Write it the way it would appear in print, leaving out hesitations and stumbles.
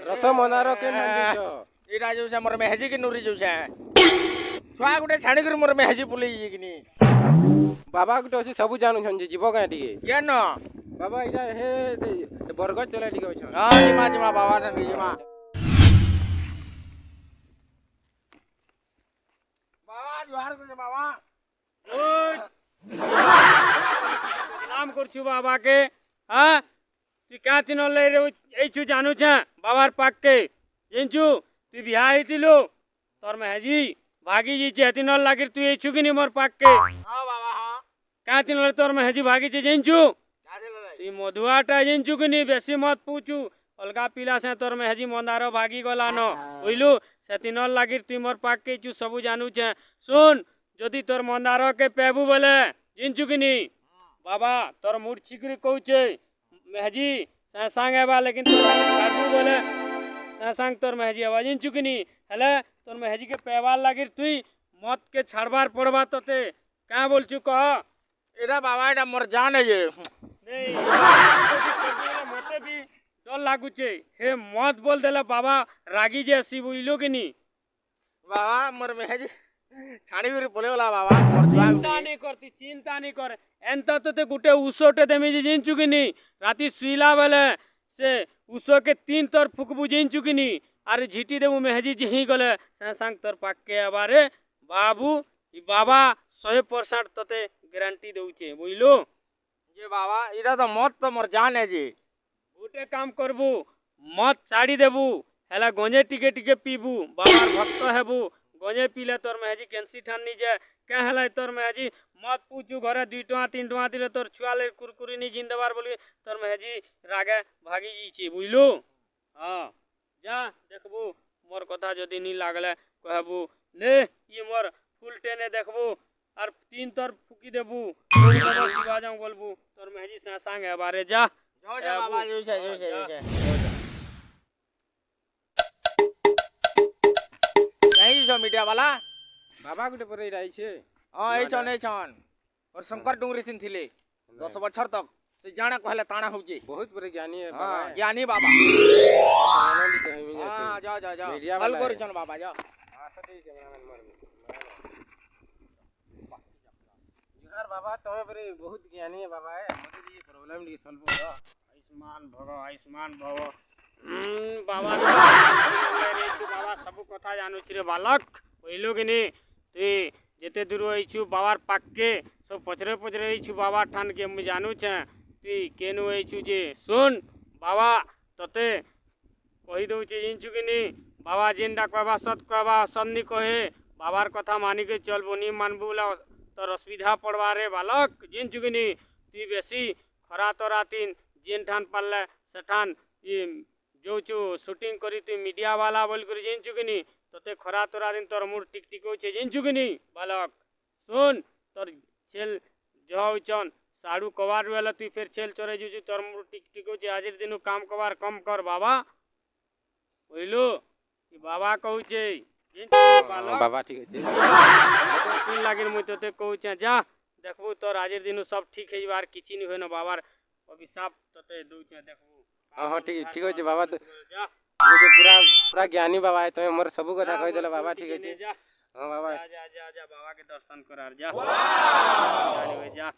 रस मंदार के एटा जो मोर मेहजी के नुरी जो छुआ गुटे छाणी कर मोर मेहजी पुली किनी बाबा गुटे अछि सब जानू छन जीव का टिके केन बाबा इजा हे बरगद चले टिके छ हां जिमा जिमा बाबा न जिमा बाबा जोहार कर बाबा नाम करछु बाबा के हां तू क्या चिन्ह ले रे एछु जानू छ बाबार पाक के जेंचु तू बिहा हितिलो तोर में हेजी भागी जी चेती न लागिर तू एछु कि नि मोर पाक के हां बाबा हां क्या चिन्ह तोर में हेजी भागी जे जेंचु तू मधुआटा जेंचु कि नि बेसी मत पूछू अलगा पिला से तोर में हेजी मंदारो भागी गला न बुझलु सेती न लागिर तू मोर पाक के छु सब जानू छ सुन जदि तोर मंदारो के पेबू बोले जेंचु कि नि बाबा तोर मुड़ छिकरी कहूचे मेहजी सांग आबा लेकिन तोर बोले सांग तोर मेहजी आवाज इन चुकनी हेले तोर मेहजी के पेवाल लागिर तुई मत के छाड़बार पड़बा तते का बोल चु कह एरा बाबा एटा मोर जान है जे नहीं मते भी डर लागुचे हे मत बोल देला बाबा रागी जे सी बुइलो कि नी बाबा मोर मेहजी छाड़ी कर बोले वाला बाबा मोर चिंता नहीं करती चिंता नहीं कर एंता तो गुटे उसोटे देमी जे जिन चुकिनी राती सुइला बेले से उसो के 3 तोर फुकबू जिन चुकिनी अरे झीटी देबू मेहजी जी गले सांग तोर पाक के अबारे बाबू ई बाबा 100% तते गारंटी देउचे बुइलो जे बाबा इरा तो मत तो मोर जान है जी गुटे काम करबू मत छाड़ी देबू हेला गंजे टिके टिके पीबू बाबार भक्त हेबू गंजे पीले तोर मेहजी कैंसी ठान नी जे क्या हेला तोर मेहजी मत पूछू घरे 2 टका 3 टका दिले तोर छुआले कुरकुरी नी गिन देबार बोली तोर मेहजी रागे भागी जी छी बुझलु हां जा देखबू मोर कथा जदी नी लागले कहबू ने ई मोर फुल टेने देखबू और 3 तोर फुकी देबू शिवा जाऊ बोलबू तोर मेहजी सांग है बारे जा जो बाबा जो छे कहीं जो मीडिया वाला बाबा गुटे पर रही छे हां ए छन और शंकर डुंगरी सिन थिले 10 बछर तक से जाना कहले ताना होजे बहुत बड़े ज्ञानी है बाबा बाबा ज्ञानी बाबा हां जा हल कर छन बाबा जा हां सही कैमरामैन मर यार बाबा तमे बरे बहुत ज्ञानी है बाबा है मते ये प्रॉब्लम दी सॉल्व हो आयुष्मान भव बाबा बाबा सब कथा जानू छी रे बालक पहिलो कि नी तू जेते दूर आइछु बाबार पाक के सब पचरे पचरे आइछु बाबा ठान के हम जानू छ तू केनु आइछु जे सुन बाबा तते कहि दउ छी जिनछु कि नी बाबा जिंदा कहबा सत कहबा सन्नी कहे बाबार कथा मानी के चलबो नी मानबुला तोर असुविधा पड़वा रे बालक जिनछु कि नी तू बेसी खरा तोरातीन जिन ठान पल्ले सेठान ई जो शूटिंग करी तू मीडिया वाला बोल कर जिनछु कि नी तते खरा तोरा दिन तोर मुर टिक टिक होचे जिनछु कि नी बालक सुन तोर छेल जौचन साडू कवार वाला तू फिर छेल चोरे जुजु तोर मुर टिक टिक होचे आजिर दिनु काम कवार कम कर बाबा बुझलु कि बाबा कहूचे जिनछु बालक बाबा ठीक है तीन लागिन मुई तते कहूचे जा देखबू तोर आजिर दिनु सब ठीक है बार किछि नी होनो बाबार अभिशाप तते दउचे देखबू हां ठीक है बाबा तो ये पूरा पूरा ज्ञानी बाबा है तमे मोर सब कथा कहि देला बाबा ठीक है जा हां बाबा जा बाबा के दर्शन करार जा जा